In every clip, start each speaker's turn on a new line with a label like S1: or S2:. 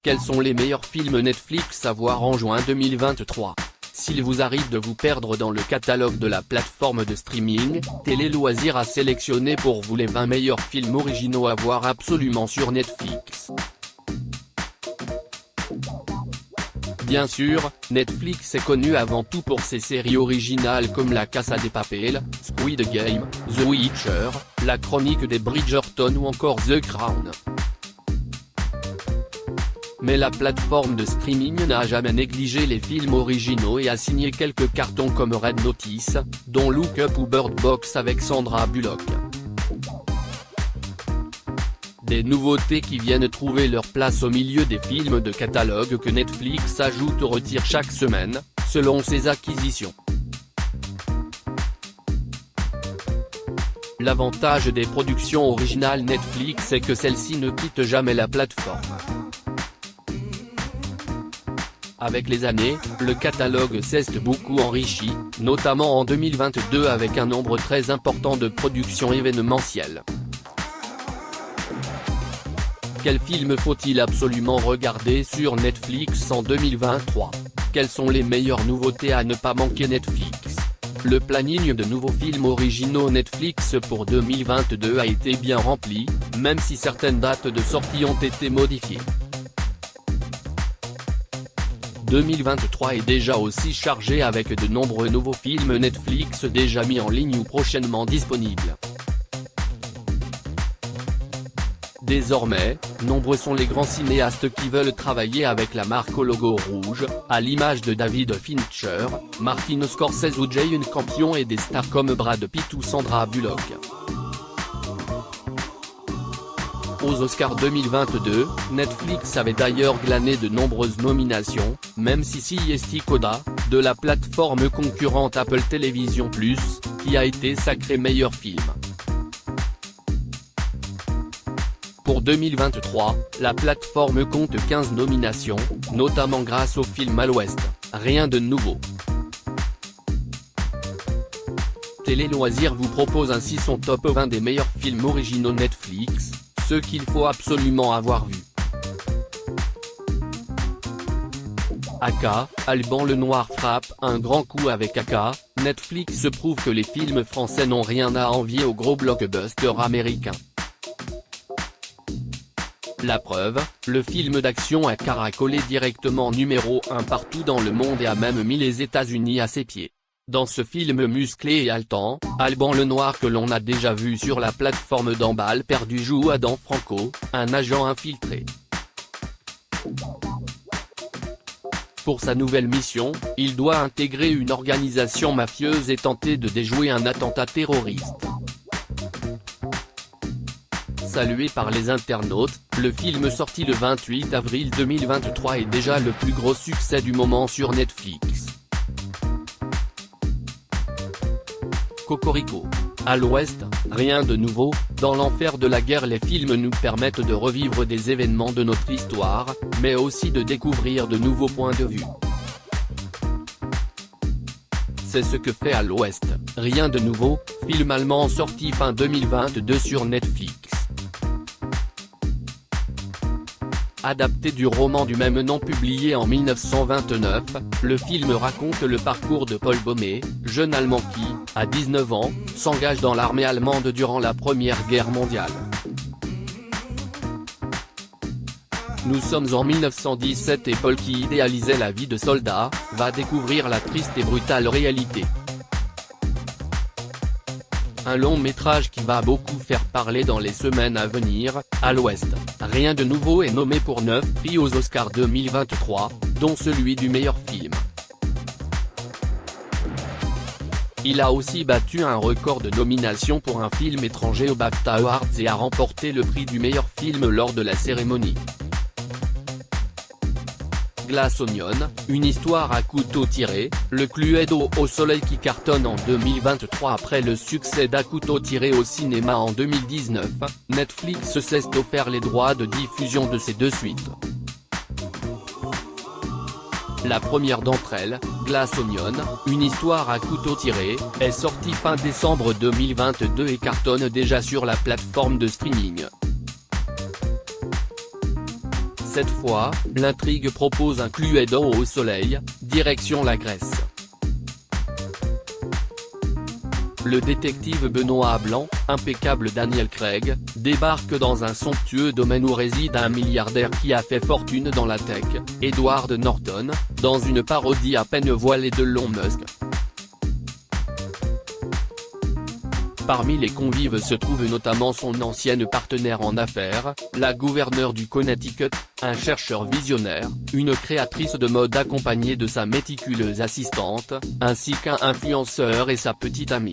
S1: Quels sont les meilleurs films Netflix à voir en juin 2023? S'il vous arrive de vous perdre dans le catalogue de la plateforme de streaming, Télé Loisirs a sélectionné pour vous les 20 meilleurs films originaux à voir absolument sur Netflix. Bien sûr, Netflix est connu avant tout pour ses séries originales comme La Casa de Papel, Squid Game, The Witcher, La Chronique des Bridgerton ou encore The Crown. Mais la plateforme de streaming n'a jamais négligé les films originaux et a signé quelques cartons comme Red Notice, dont Look Up ou Bird Box avec Sandra Bullock. Des nouveautés qui viennent trouver leur place au milieu des films de catalogue que Netflix ajoute ou retire chaque semaine, selon ses acquisitions. L'avantage des productions originales Netflix est que celles-ci ne quittent jamais la plateforme. Avec les années, le catalogue s'est beaucoup enrichi, notamment en 2022 avec un nombre très important de productions événementielles. Quel film faut-il absolument regarder sur Netflix en 2023? Quelles sont les meilleures nouveautés à ne pas manquer Netflix? Le planning de nouveaux films originaux Netflix pour 2022 a été bien rempli, même si certaines dates de sortie ont été modifiées. 2023 est déjà aussi chargé avec de nombreux nouveaux films Netflix déjà mis en ligne ou prochainement disponibles. Désormais, nombreux sont les grands cinéastes qui veulent travailler avec la marque au logo rouge, à l'image de David Fincher, Martin Scorsese ou Jane Campion et des stars comme Brad Pitt ou Sandra Bullock. Aux Oscars 2022, Netflix avait d'ailleurs glané de nombreuses nominations, même si CSI Coda, de la plateforme concurrente Apple Television+, qui a été sacré meilleur film. Pour 2023, la plateforme compte 15 nominations, notamment grâce au film À l'Ouest, rien de nouveau. Télé Loisirs vous propose ainsi son top 20 des meilleurs films originaux Netflix, ceux qu'il faut absolument avoir vus. Aka, Alban Lenoir frappe un grand coup avec Aka, Netflix prouve que les films français n'ont rien à envier aux gros blockbusters américains. La preuve, le film d'action a caracolé directement numéro 1 partout dans le monde et a même mis les États-Unis à ses pieds. Dans ce film musclé et haletant, Alban Lenoir que l'on a déjà vu sur la plateforme d'Emballe Perdu joue Adam Franco, un agent infiltré. Pour sa nouvelle mission, il doit intégrer une organisation mafieuse et tenter de déjouer un attentat terroriste. Salué par les internautes, le film sorti le 28 avril 2023 est déjà le plus gros succès du moment sur Netflix. Cocorico. À l'Ouest, rien de nouveau, dans l'enfer de la guerre les films nous permettent de revivre des événements de notre histoire, mais aussi de découvrir de nouveaux points de vue. C'est ce que fait À l'Ouest, rien de nouveau, film allemand sorti fin 2022 sur Netflix. Adapté du roman du même nom publié en 1929, le film raconte le parcours de Paul Baumé, jeune Allemand qui, à 19 ans, s'engage dans l'armée allemande durant la Première Guerre mondiale. Nous sommes en 1917 et Paul qui idéalisait la vie de soldat, va découvrir la triste et brutale réalité. Un long métrage qui va beaucoup faire parler dans les semaines à venir, À l'Ouest, rien de nouveau est nommé pour 9 prix aux Oscars 2023, dont celui du meilleur film. Il a aussi battu un record de nominations pour un film étranger aux BAFTA Awards et a remporté le prix du meilleur film lors de la cérémonie. Glass Onion, une histoire à couteau tiré, le Cluedo au soleil qui cartonne en 2023 après le succès d'À couteau tiré au cinéma en 2019, Netflix s'est offert les droits de diffusion de ces deux suites. La première d'entre elles, Glass Onion, une histoire à couteau tiré, est sortie fin décembre 2022 et cartonne déjà sur la plateforme de streaming. Cette fois, l'intrigue propose un Cluedo au soleil, direction la Grèce. Le détective Benoît Blanc, impeccable Daniel Craig, débarque dans un somptueux domaine où réside un milliardaire qui a fait fortune dans la tech, Edward Norton, dans une parodie à peine voilée de Elon Musk. Parmi les convives se trouve notamment son ancienne partenaire en affaires, la gouverneure du Connecticut, un chercheur visionnaire, une créatrice de mode accompagnée de sa méticuleuse assistante, ainsi qu'un influenceur et sa petite amie.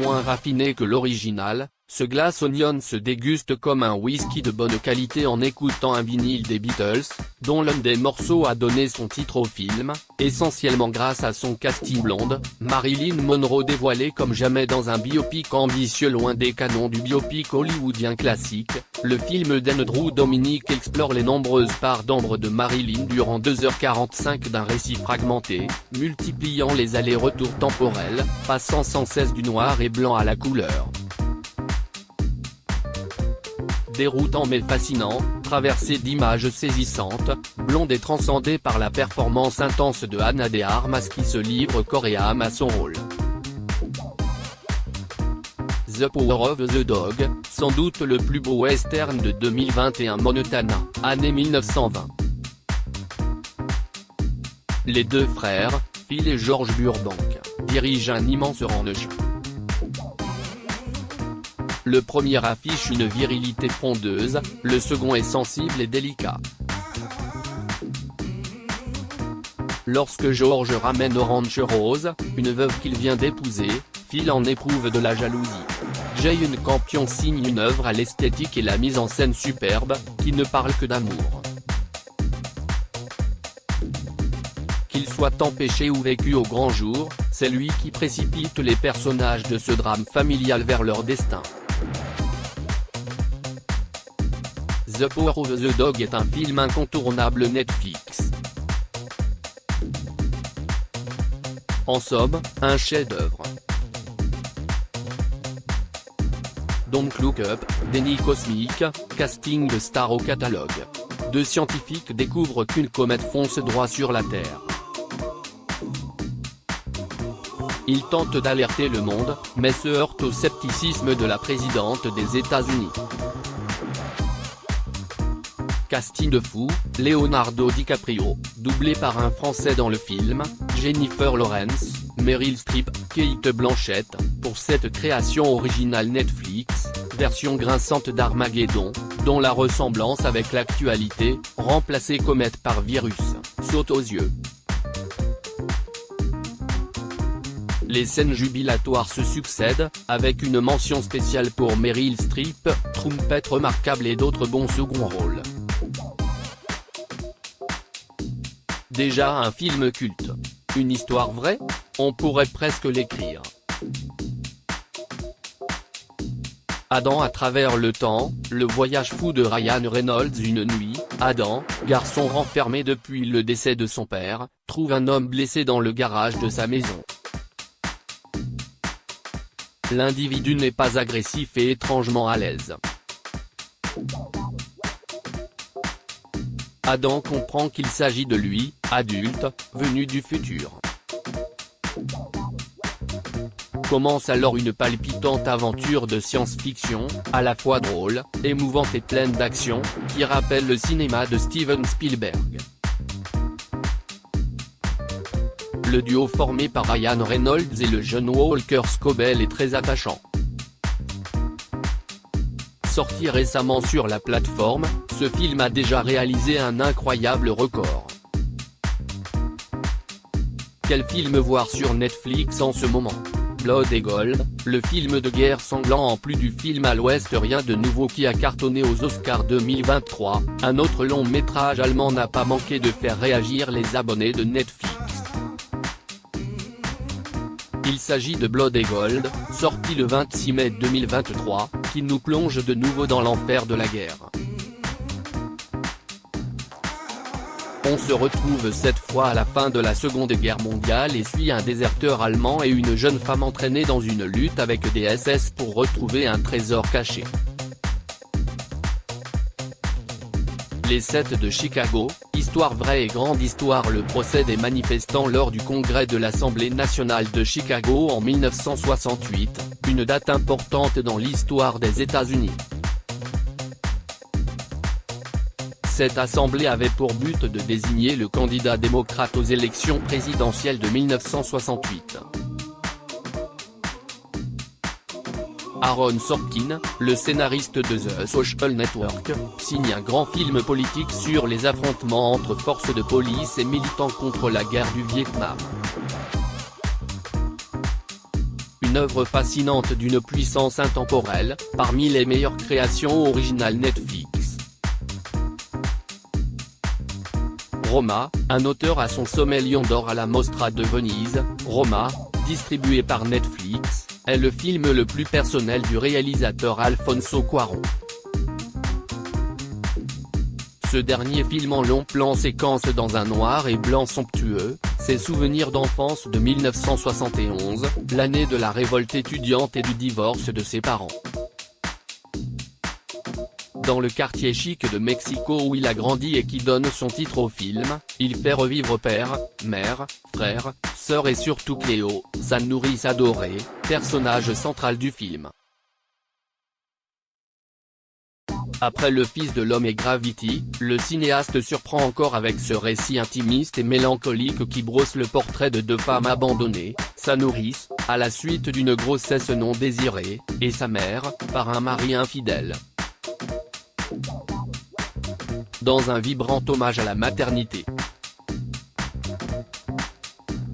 S1: Moins raffiné que l'original, ce Glass Onion se déguste comme un whisky de bonne qualité en écoutant un vinyle des Beatles, dont l'un des morceaux a donné son titre au film, essentiellement grâce à son casting blonde, Marilyn Monroe dévoilée comme jamais dans un biopic ambitieux loin des canons du biopic hollywoodien classique. Le film d'Andrew Dominik explore les nombreuses parts d'ombre de Marilyn durant 2h45 d'un récit fragmenté, multipliant les allers-retours temporels, passant sans cesse du noir et blanc à la couleur. Déroutant mais fascinant, traversé d'images saisissantes, blonde et transcendée par la performance intense de Ana de Armas qui se livre corps et âme à son rôle. The Power of the Dog, sans doute le plus beau western de 2021 Montana, année 1920. Les deux frères, Phil et George Burbank, dirigent un immense ranch. Le premier affiche une virilité frondeuse, le second est sensible et délicat. Lorsque George ramène Orange Rose, une veuve qu'il vient d'épouser, Phil en éprouve de la jalousie. Jane Campion signe une œuvre à l'esthétique et la mise en scène superbe, qui ne parle que d'amour. Qu'il soit empêché ou vécu au grand jour, c'est lui qui précipite les personnages de ce drame familial vers leur destin. The Power of the Dog est un film incontournable Netflix. En somme, un chef-d'œuvre. Don't Look Up, déni cosmique, casting de stars au catalogue. Deux scientifiques découvrent qu'une comète fonce droit sur la Terre. Ils tentent d'alerter le monde, mais se heurtent au scepticisme de la présidente des États-Unis. Casting de fou, Leonardo DiCaprio, doublé par un Français dans le film, Jennifer Lawrence, Meryl Streep, Kate Blanchett, pour cette création originale Netflix, version grinçante d'Armageddon, dont la ressemblance avec l'actualité, remplacée comète par virus, saute aux yeux. Les scènes jubilatoires se succèdent, avec une mention spéciale pour Meryl Streep, trompette remarquable et d'autres bons seconds rôles. Déjà un film culte. Une histoire vraie ? On pourrait presque l'écrire. Adam à travers le temps, le voyage fou de Ryan Reynolds. Une nuit, Adam, garçon renfermé depuis le décès de son père, trouve un homme blessé dans le garage de sa maison. L'individu n'est pas agressif et étrangement à l'aise. Adam comprend qu'il s'agit de lui, adulte, venu du futur. Commence alors une palpitante aventure de science-fiction, à la fois drôle, émouvante et pleine d'action, qui rappelle le cinéma de Steven Spielberg. Le duo formé par Ryan Reynolds et le jeune Walker Scobell est très attachant. Sorti récemment sur la plateforme, ce film a déjà réalisé un incroyable record. Quel film voir sur Netflix en ce moment ? Blood et Gold, le film de guerre sanglant en plus du film à l'ouest rien de nouveau qui a cartonné aux Oscars 2023, un autre long métrage allemand n'a pas manqué de faire réagir les abonnés de Netflix. Il s'agit de Blood et Gold, sorti le 26 mai 2023, qui nous plonge de nouveau dans l'enfer de la guerre. On se retrouve cette fois à la fin de la Seconde Guerre mondiale et suit un déserteur allemand et une jeune femme entraînée dans une lutte avec des SS pour retrouver un trésor caché. Les 7 de Chicago, Histoire vraie et grande histoire. Le procès des manifestants lors du congrès de l'Assemblée nationale de Chicago en 1968, une date importante dans l'histoire des États-Unis. Cette assemblée avait pour but de désigner le candidat démocrate aux élections présidentielles de 1968. Aaron Sorkin, le scénariste de The Social Network, signe un grand film politique sur les affrontements entre forces de police et militants contre la guerre du Vietnam. Une œuvre fascinante d'une puissance intemporelle, parmi les meilleures créations originales Netflix. Roma, un auteur à son sommet Lion d'or à la Mostra de Venise. Roma, distribué par Netflix, est le film le plus personnel du réalisateur Alfonso Cuarón. Ce dernier film en long plan séquence dans un noir et blanc somptueux, ses souvenirs d'enfance de 1971, l'année de la révolte étudiante et du divorce de ses parents. Dans le quartier chic de Mexico où il a grandi et qui donne son titre au film, il fait revivre père, mère, frère, sœur et surtout Cléo, sa nourrice adorée, personnage central du film. Après Le Fils de l'homme et Gravity, le cinéaste surprend encore avec ce récit intimiste et mélancolique qui brosse le portrait de deux femmes abandonnées, sa nourrice, à la suite d'une grossesse non désirée, et sa mère, par un mari infidèle. Dans un vibrant hommage à la maternité.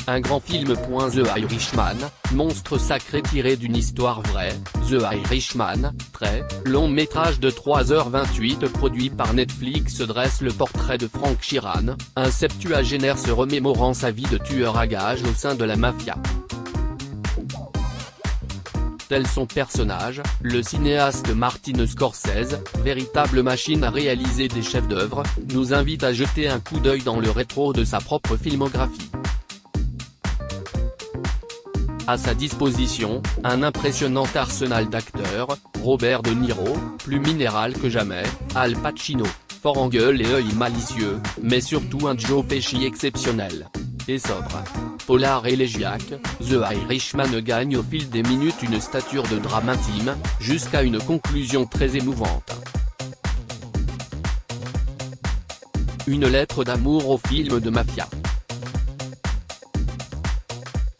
S1: Un grand film. The Irishman, monstre sacré tiré d'une histoire vraie. The Irishman, très long métrage de 3h28 produit par Netflix dresse le portrait de Frank Sheeran, un septuagénaire se remémorant sa vie de tueur à gages au sein de la mafia. Tel son personnage, le cinéaste Martin Scorsese, véritable machine à réaliser des chefs-d'œuvre, nous invite à jeter un coup d'œil dans le rétro de sa propre filmographie. À sa disposition, un impressionnant arsenal d'acteurs, Robert De Niro, plus minéral que jamais, Al Pacino, fort en gueule et œil malicieux, mais surtout un Joe Pesci exceptionnel. Et sobre. Polar élégiaque, The Irishman gagne au fil des minutes une stature de drame intime, jusqu'à une conclusion très émouvante. Une lettre d'amour au film de mafia.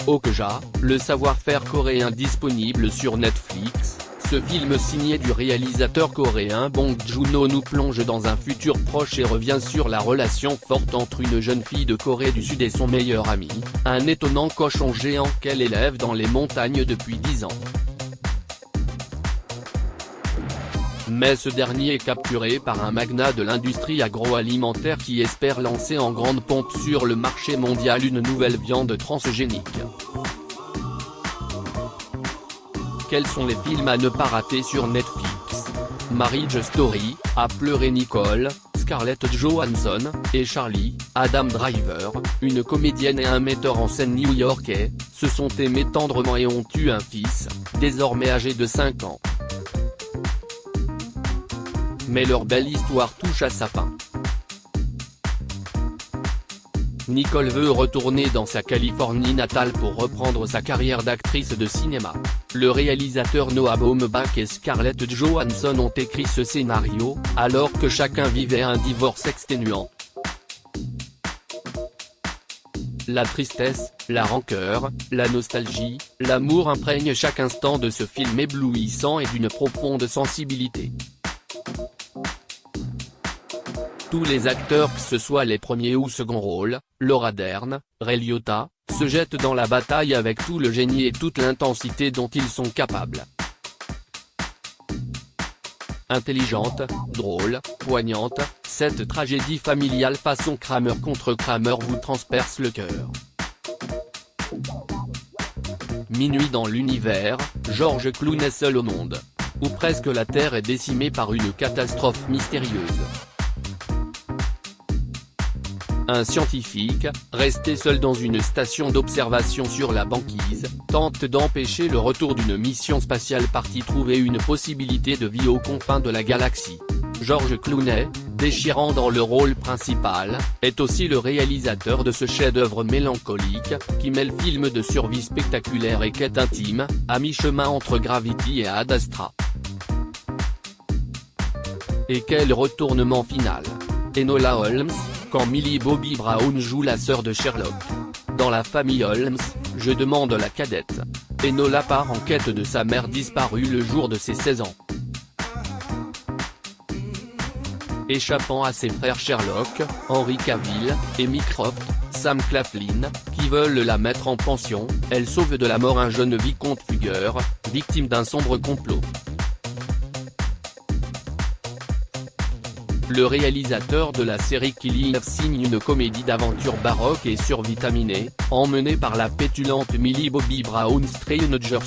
S1: Okja, le savoir-faire coréen disponible sur Netflix. Ce film signé du réalisateur coréen Bong Joon-ho nous plonge dans un futur proche et revient sur la relation forte entre une jeune fille de Corée du Sud et son meilleur ami, un étonnant cochon géant qu'elle élève dans les montagnes depuis 10 ans. Mais ce dernier est capturé par un magnat de l'industrie agroalimentaire qui espère lancer en grande pompe sur le marché mondial une nouvelle viande transgénique. Quels sont les films à ne pas rater sur Netflix? Marriage Story, A pleurer Nicole, Scarlett Johansson, et Charlie, Adam Driver, une comédienne et un metteur en scène new-yorkais, se sont aimés tendrement et ont eu un fils, désormais âgé de 5 ans. Mais leur belle histoire touche à sa fin. Nicole veut retourner dans sa Californie natale pour reprendre sa carrière d'actrice de cinéma. Le réalisateur Noah Baumbach et Scarlett Johansson ont écrit ce scénario, alors que chacun vivait un divorce exténuant. La tristesse, la rancœur, la nostalgie, l'amour imprègnent chaque instant de ce film éblouissant et d'une profonde sensibilité. Tous les acteurs, que ce soit les premiers ou seconds rôles, Laura Dern, Ray Liotta, se jettent dans la bataille avec tout le génie et toute l'intensité dont ils sont capables. Intelligente, drôle, poignante, cette tragédie familiale façon Kramer contre Kramer vous transperce le cœur. Minuit dans l'univers, George Clooney seul au monde. Ou presque la Terre est décimée par une catastrophe mystérieuse. Un scientifique, resté seul dans une station d'observation sur la banquise, tente d'empêcher le retour d'une mission spatiale partie trouver une possibilité de vie aux confins de la galaxie. George Clooney, déchirant dans le rôle principal, est aussi le réalisateur de ce chef-d'œuvre mélancolique, qui mêle film de survie spectaculaire et quête intime, à mi-chemin entre Gravity et Ad Astra. Et quel retournement final! Enola Holmes, quand Millie Bobby Brown joue la sœur de Sherlock. Dans la famille Holmes, je demande la cadette. Enola part en quête de sa mère disparue le jour de ses 16 ans. Échappant à ses frères Sherlock, Henry Cavill, et Mycroft, Sam Claflin, qui veulent la mettre en pension, elle sauve de la mort un jeune vicomte Fugger, victime d'un sombre complot. Le réalisateur de la série Killing Eve signe une comédie d'aventure baroque et survitaminée, emmenée par la pétulante Millie Bobby Brown Stranger.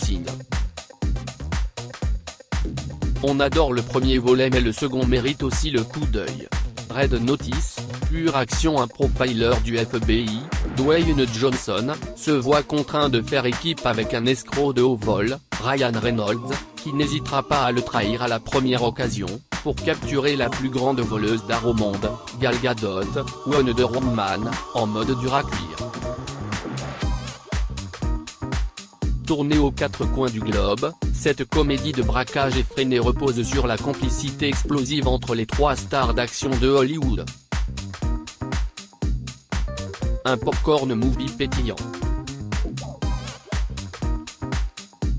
S1: On adore le premier volet mais le second mérite aussi le coup d'œil. Red Notice, pure action. Un profiler du FBI, Dwayne Johnson, se voit contraint de faire équipe avec un escroc de haut vol, Ryan Reynolds, qui n'hésitera pas à le trahir à la première occasion, pour capturer la plus grande voleuse d'art au monde, Gal Gadot, Wonder Woman, en mode dur à cuire. Tournée aux quatre coins du globe, cette comédie de braquage effréné repose sur la complicité explosive entre les trois stars d'action de Hollywood. Un popcorn movie pétillant.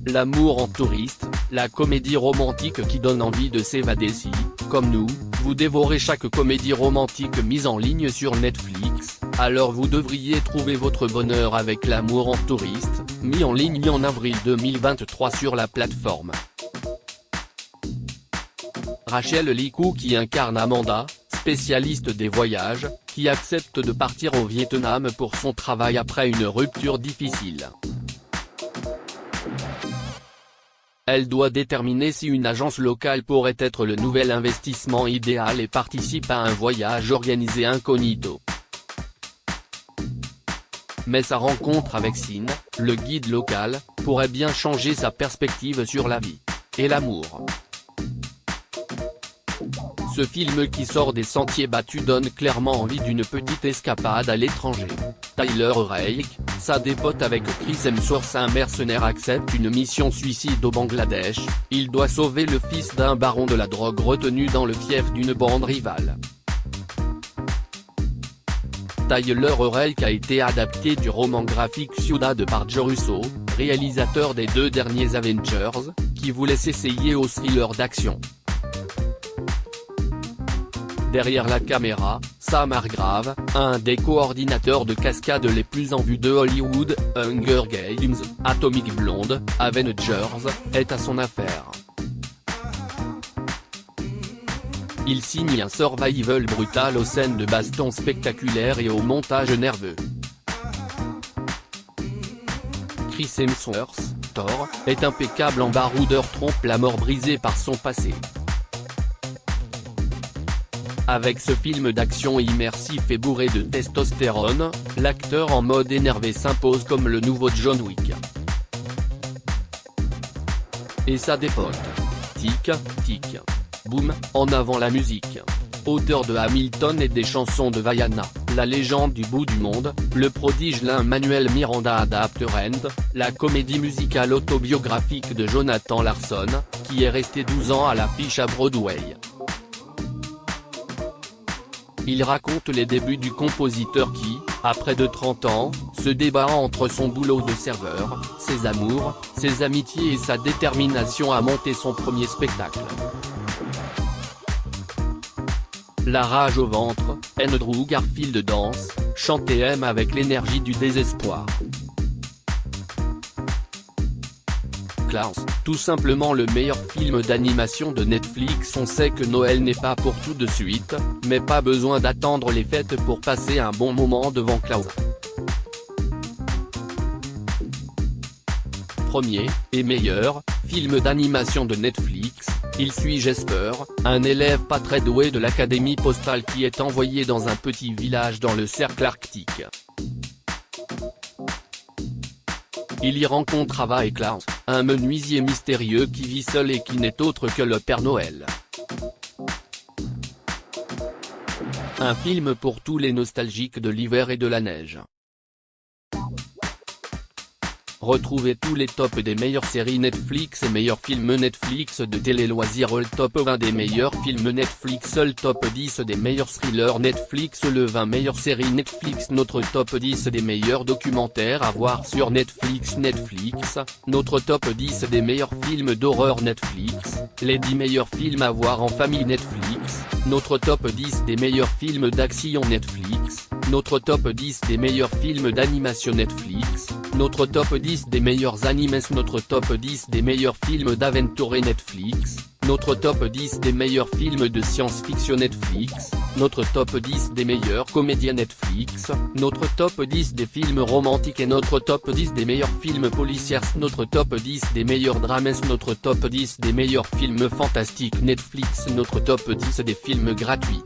S1: L'amour en touriste, la comédie romantique qui donne envie de s'évader si, comme nous, vous dévorez chaque comédie romantique mise en ligne sur Netflix, alors vous devriez trouver votre bonheur avec L'amour en touriste, mis en ligne en avril 2023 sur la plateforme. Rachel Lee Cook qui incarne Amanda, spécialiste des voyages, qui accepte de partir au Vietnam pour son travail après une rupture difficile. Elle doit déterminer si une agence locale pourrait être le nouvel investissement idéal et participe à un voyage organisé incognito. Mais sa rencontre avec Sin, le guide local, pourrait bien changer sa perspective sur la vie et l'amour. Ce film qui sort des sentiers battus donne clairement envie d'une petite escapade à l'étranger. Tyler Rake, ça dépote avec Chris Hemsworth. Un mercenaire accepte une mission suicide au Bangladesh, il doit sauver le fils d'un baron de la drogue retenu dans le fief d'une bande rivale. Tyler Rake a été adapté du roman graphique Ciudad par Joe Russo, réalisateur des deux derniers Avengers, qui voulait s'essayer au thriller d'action. Derrière la caméra, Sam Hargrave, un des coordinateurs de cascade les plus en vue de Hollywood, Hunger Games, Atomic Blonde, Avengers, est à son affaire. Il signe un survival brutal aux scènes de baston spectaculaires et au montage nerveux. Chris Hemsworth, Thor, est impeccable en baroudeur, trompe la mort brisée par son passé. Avec ce film d'action immersif et bourré de testostérone, l'acteur en mode énervé s'impose comme le nouveau John Wick. Et ça dépote. Tic, tic. Boum, en avant la musique. Auteur de Hamilton et des chansons de Vaiana, la légende du bout du monde, le prodige Lin-Manuel Miranda adapte Rent, la comédie musicale autobiographique de Jonathan Larson, qui est resté 12 ans à l'affiche à Broadway. Il raconte les débuts du compositeur qui, à près de 30 ans, se débat entre son boulot de serveur, ses amours, ses amitiés et sa détermination à monter son premier spectacle. La rage au ventre, Andrew Garfield danse, chante et aime avec l'énergie du désespoir. Klaus, tout simplement le meilleur film d'animation de Netflix. On sait que Noël n'est pas pour tout de suite, mais pas besoin d'attendre les fêtes pour passer un bon moment devant Klaus. Premier, et meilleur, film d'animation de Netflix, il suit Jesper, un élève pas très doué de l'académie postale qui est envoyé dans un petit village dans le cercle arctique. Il y rencontre Ava et Klaus, un menuisier mystérieux qui vit seul et qui n'est autre que le Père Noël. Un film pour tous les nostalgiques de l'hiver et de la neige. Retrouvez tous les tops des meilleures séries Netflix et meilleurs films Netflix de télé-loisirs. Le top 20 des meilleurs films Netflix. Le top 10 des meilleurs thrillers Netflix. Le 20 meilleures séries Netflix. Notre top 10 des meilleurs documentaires à voir sur Netflix. Notre top 10 des meilleurs films d'horreur Netflix. Les 10 meilleurs films à voir en famille Netflix. Notre top 10 des meilleurs films d'action Netflix. Notre top 10 des meilleurs films d'animation Netflix. Notre top 10 des meilleurs animes. Notre top 10 des meilleurs films d'aventure Netflix. Notre top 10 des meilleurs films de science-fiction Netflix. Notre top 10 des meilleurs comédiens Netflix. Notre top 10 des films romantiques et notre top 10 des meilleurs films policiers. Notre top 10 des meilleurs drames. Notre top 10 des meilleurs films fantastiques Netflix. Notre top 10 des films gratuits.